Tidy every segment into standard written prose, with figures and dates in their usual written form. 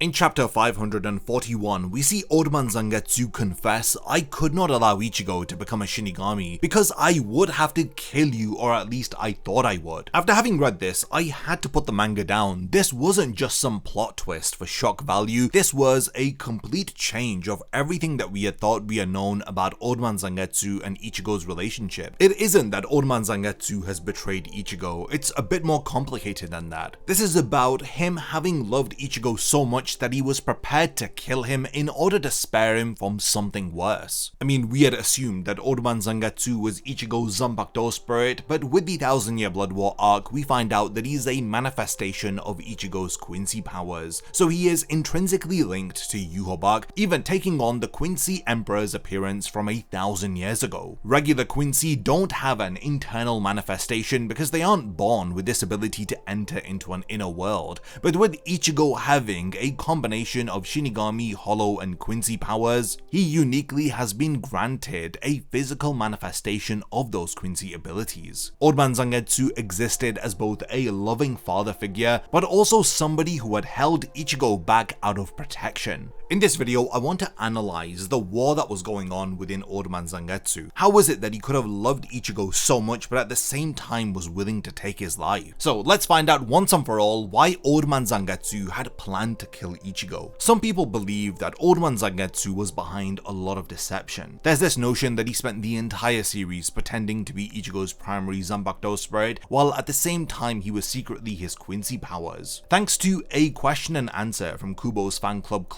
In chapter 541, we see Old Man Zangetsu confess, "I could not allow Ichigo to become a Shinigami because I would have to kill you, or at least I thought I would." After having read this, I had to put the manga down. This wasn't just some plot twist for shock value, this was a complete change of everything that we had thought we had known about Old Man Zangetsu and Ichigo's relationship. It isn't that Old Man Zangetsu has betrayed Ichigo, it's a bit more complicated than that. This is about him having loved Ichigo so much that he was prepared to kill him in order to spare him from something worse. I mean, we had assumed that Old Man Zangetsu was Ichigo's Zanpakuto spirit, but with the 1000-Year Blood War arc, we find out that he's a manifestation of Ichigo's Quincy powers, so he is intrinsically linked to Yhwach, even taking on the Quincy Emperor's appearance from 1,000 years ago. Regular Quincy don't have an internal manifestation because they aren't born with this ability to enter into an inner world, but with Ichigo having a combination of Shinigami, Hollow, and Quincy powers, he uniquely has been granted a physical manifestation of those Quincy abilities. Old Man Zangetsu existed as both a loving father figure, but also somebody who had held Ichigo back out of protection. In this video, I want to analyze the war that was going on within Old Man Zangetsu. How was it that he could have loved Ichigo so much but at the same time was willing to take his life? So let's find out once and for all why Old Man Zangetsu had planned to kill Ichigo. Some people believe that Old Man Zangetsu was behind a lot of deception. There's this notion that he spent the entire series pretending to be Ichigo's primary Zanpakuto spirit, while at the same time he was secretly his Quincy powers. Thanks to a question and answer from Kubo's fan club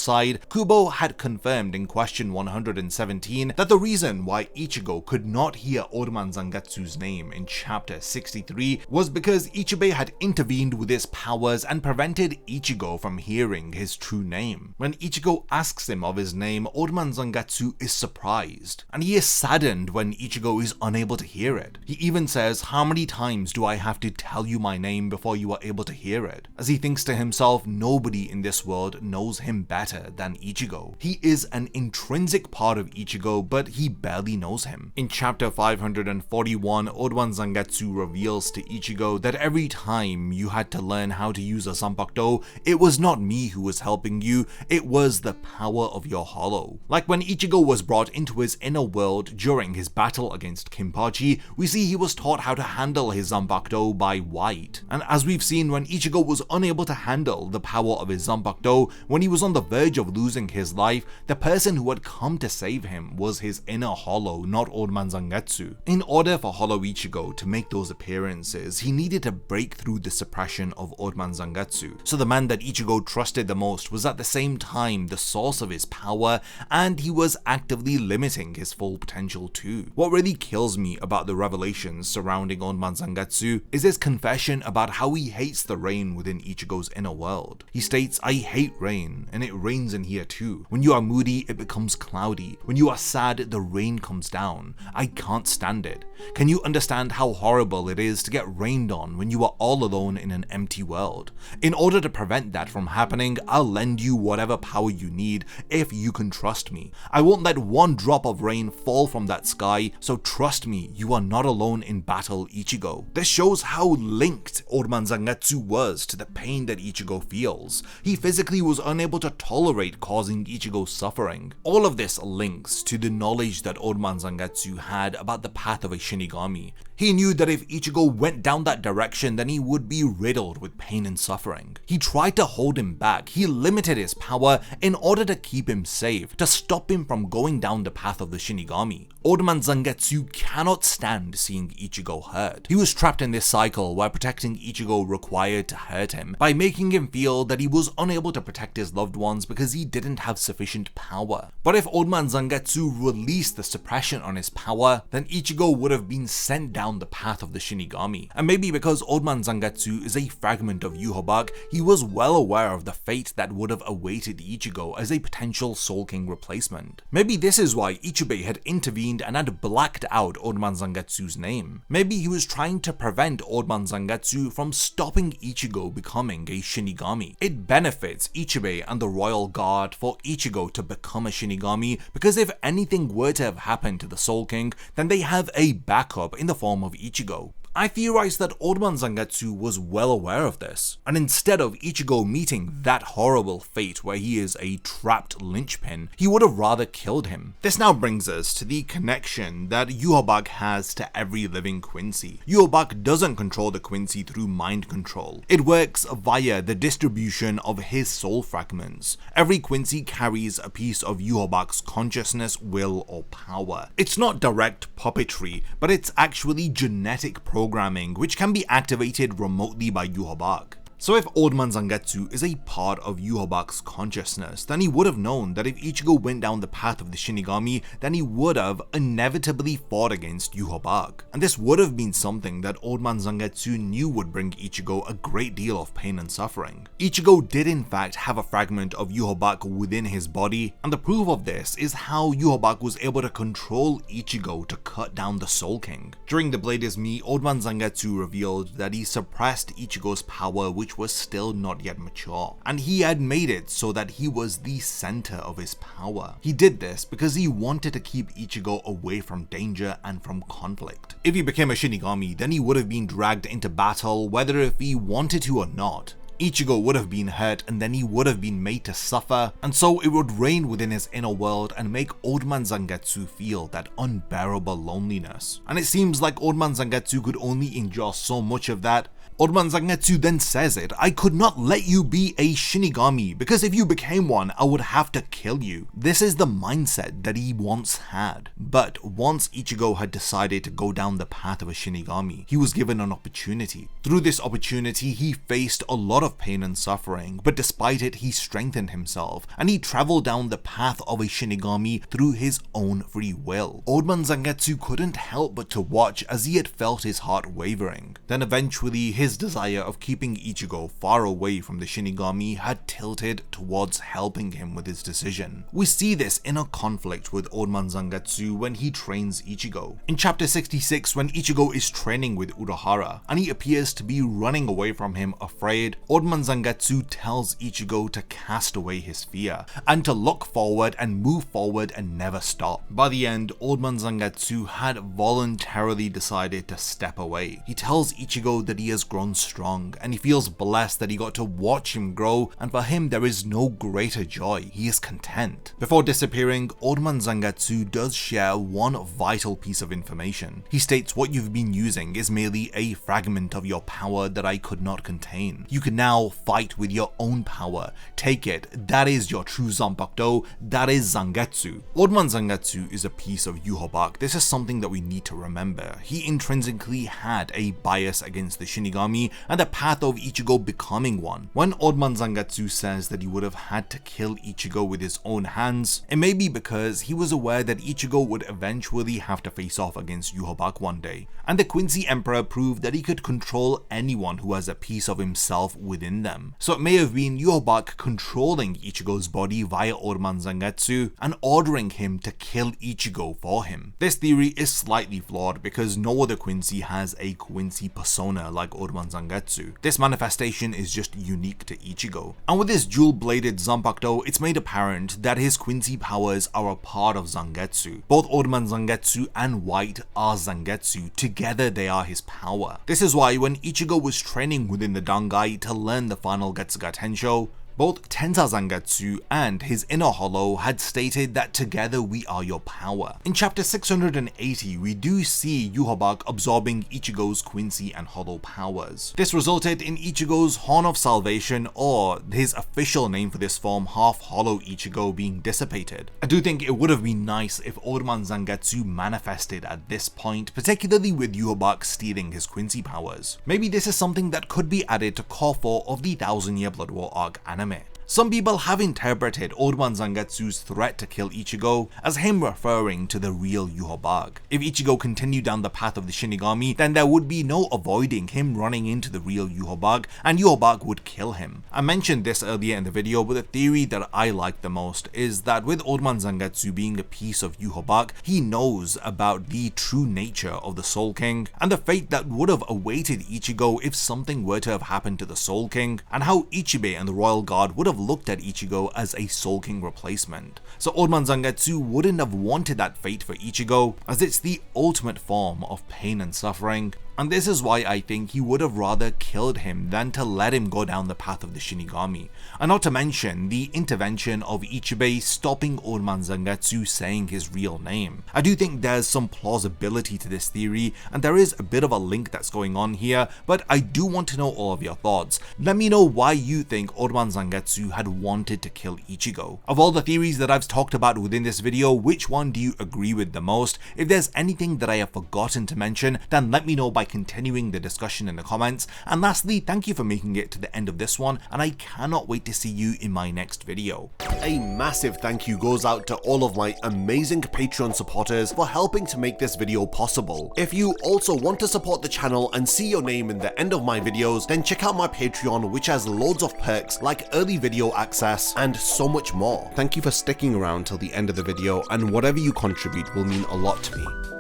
Outside, Kubo had confirmed in question 117 that the reason why Ichigo could not hear Old Man Zangetsu's name in chapter 63 was because Ichibei had intervened with his powers and prevented Ichigo from hearing his true name. When Ichigo asks him of his name, Old Man Zangetsu is surprised, and he is saddened when Ichigo is unable to hear it. He even says, "How many times do I have to tell you my name before you are able to hear it?" As he thinks to himself, nobody in this world knows him better than Ichigo. He is an intrinsic part of Ichigo, but he barely knows him. In chapter 541, Old Man Zangetsu reveals to Ichigo that every time you had to learn how to use a Zanpakuto, it was not me who was helping you, it was the power of your Hollow. Like when Ichigo was brought into his inner world during his battle against Kinpachi, we see he was taught how to handle his Zanpakuto by White. And as we've seen, when Ichigo was unable to handle the power of his Zanpakuto, when he was on the verge of losing his life, the person who had come to save him was his inner Hollow, not Old Man Zangetsu. In order for Hollow Ichigo to make those appearances, he needed to break through the suppression of Old Man Zangetsu. So the man that Ichigo trusted the most was at the same time the source of his power, and he was actively limiting his full potential too. What really kills me about the revelations surrounding Old Man Zangetsu is his confession about how he hates the rain within Ichigo's inner world. He states, "I hate rain, and it rains in here too. When you are moody, it becomes cloudy. When you are sad, the rain comes down. I can't stand it. Can you understand how horrible it is to get rained on when you are all alone in an empty world? In order to prevent that from happening, I'll lend you whatever power you need if you can trust me. I won't let one drop of rain fall from that sky, so trust me, you are not alone in battle, Ichigo." This shows how linked Old Man Zangetsu was to the pain that Ichigo feels. He physically was unable to tolerate causing Ichigo suffering. All of this links to the knowledge that Old Man Zangetsu had about the path of a Shinigami. He knew that if Ichigo went down that direction, then he would be riddled with pain and suffering. He tried to hold him back. He limited his power in order to keep him safe, to stop him from going down the path of the Shinigami. Old Man Zangetsu cannot stand seeing Ichigo hurt. He was trapped in this cycle where protecting Ichigo required to hurt him, by making him feel that he was unable to protect his loved ones because he didn't have sufficient power. But if Old Man Zangetsu released the suppression on his power, then Ichigo would have been sent down the path of the Shinigami. And maybe because Old Man Zangetsu is a fragment of Yhwach, he was well aware of the fate that would have awaited Ichigo as a potential Soul King replacement. Maybe this is why Ichibei had intervened and had blacked out Old Man Zangetsu's name. Maybe he was trying to prevent Old Man Zangetsu from stopping Ichigo becoming a Shinigami. It benefits Ichibei and the Royal Guard for Ichigo to become a Shinigami, because if anything were to have happened to the Soul King, then they have a backup in the form of Ichigo. I theorized that Old Man Zangetsu was well aware of this, and instead of Ichigo meeting that horrible fate where he is a trapped linchpin, he would have rather killed him. This now brings us to the connection that Yhwach has to every living Quincy. Yhwach doesn't control the Quincy through mind control. It works via the distribution of his soul fragments. Every Quincy carries a piece of Yhwach's consciousness, will, or power. It's not direct puppetry, but it's actually genetic programming which can be activated remotely by Yhwach. So if Old Man Zangetsu is a part of Yhwach's consciousness, then he would have known that if Ichigo went down the path of the Shinigami, then he would have inevitably fought against Yhwach. And this would have been something that Old Man Zangetsu knew would bring Ichigo a great deal of pain and suffering. Ichigo did in fact have a fragment of Yhwach within his body, and the proof of this is how Yhwach was able to control Ichigo to cut down the Soul King. During the Blade is Me, Old Man Zangetsu revealed that he suppressed Ichigo's power, which was still not yet mature, and he had made it so that he was the center of his power. He did this because he wanted to keep Ichigo away from danger and from conflict. If he became a Shinigami, then he would have been dragged into battle whether if he wanted to or not. Ichigo would have been hurt and then he would have been made to suffer, and so it would reign within his inner world and make Old Man Zangetsu feel that unbearable loneliness. And it seems like Old Man Zangetsu could only endure so much of that. Old Man Zangetsu then says it, "I could not let you be a Shinigami, because if you became one, I would have to kill you." This is the mindset that he once had. But once Ichigo had decided to go down the path of a Shinigami, he was given an opportunity. Through this opportunity, he faced a lot of pain and suffering, but despite it, he strengthened himself, and he traveled down the path of a Shinigami through his own free will. Old Man Zangetsu couldn't help but to watch as he had felt his heart wavering. Then eventually, his desire of keeping Ichigo far away from the Shinigami had tilted towards helping him with his decision. We see this in a conflict with Old Man Zangetsu when he trains Ichigo. In chapter 66, when Ichigo is training with Urahara, and he appears to be running away from him afraid, Old Man Zangetsu tells Ichigo to cast away his fear, and to look forward and move forward and never stop. By the end, Old Man Zangetsu had voluntarily decided to step away. He tells Ichigo that he has grown strong, and he feels blessed that he got to watch him grow, and for him there is no greater joy. He is content. Before disappearing, Old Man Zangetsu does share one vital piece of information. He states, "What you've been using is merely a fragment of your power that I could not contain. You can now fight with your own power. Take it. That is your true Zanpakuto. That is Zangetsu." Old Man Zangetsu is a piece of Yhwach. This is something that we need to remember. He intrinsically had a bias against the Shinigami and the path of Ichigo becoming one. When Old Man Zangetsu says that he would have had to kill Ichigo with his own hands, it may be because he was aware that Ichigo would eventually have to face off against Yhwach one day, and the Quincy Emperor proved that he could control anyone who has a piece of himself within them. So it may have been Yhwach controlling Ichigo's body via Old Man Zangetsu and ordering him to kill Ichigo for him. This theory is slightly flawed because no other Quincy has a Quincy persona like Old Man Zangetsu. This manifestation is just unique to Ichigo. And with his dual-bladed Zanpakuto, it's made apparent that his Quincy powers are a part of Zangetsu. Both Old Man Zangetsu and White are Zangetsu. Together they are his power. This is why when Ichigo was training within the Dangai to learn the final Getsuga Tensho, both Tensa Zangetsu and his inner hollow had stated that together we are your power. In chapter 680, we do see Yhwach absorbing Ichigo's Quincy and hollow powers. This resulted in Ichigo's Horn of Salvation, or his official name for this form, half-hollow Ichigo, being dissipated. I do think it would have been nice if Old Man Zangetsu manifested at this point, particularly with Yhwach stealing his Quincy powers. Maybe this is something that could be added to Core 4 of the 1000-Year Blood War arc anime. Some people have interpreted Old Man Zangetsu's threat to kill Ichigo as him referring to the real Yhwach. If Ichigo continued down the path of the Shinigami, then there would be no avoiding him running into the real Yhwach, and Yhwach would kill him. I mentioned this earlier in the video, but the theory that I like the most is that with Old Man Zangetsu being a piece of Yhwach, he knows about the true nature of the Soul King, and the fate that would have awaited Ichigo if something were to have happened to the Soul King, and how Ichibei and the Royal Guard would have looked at Ichigo as a Soul King replacement. So Old Man Zangetsu wouldn't have wanted that fate for Ichigo, as it's the ultimate form of pain and suffering. And this is why I think he would have rather killed him than to let him go down the path of the Shinigami. And not to mention the intervention of Ichibe stopping Old Man Zangetsu saying his real name. I do think there's some plausibility to this theory, and there is a bit of a link that's going on here, but I do want to know all of your thoughts. Let me know why you think Old Man Zangetsu had wanted to kill Ichigo. Of all the theories that I've talked about within this video, which one do you agree with the most? If there's anything that I have forgotten to mention, then let me know by continuing the discussion in the comments. And lastly, thank you for making it to the end of this one, and I cannot wait to see you in my next video. A massive thank you goes out to all of my amazing Patreon supporters for helping to make this video possible. If you also want to support the channel and see your name in the end of my videos, then check out my Patreon, which has loads of perks like early video access and so much more. Thank you for sticking around till the end of the video, and whatever you contribute will mean a lot to me.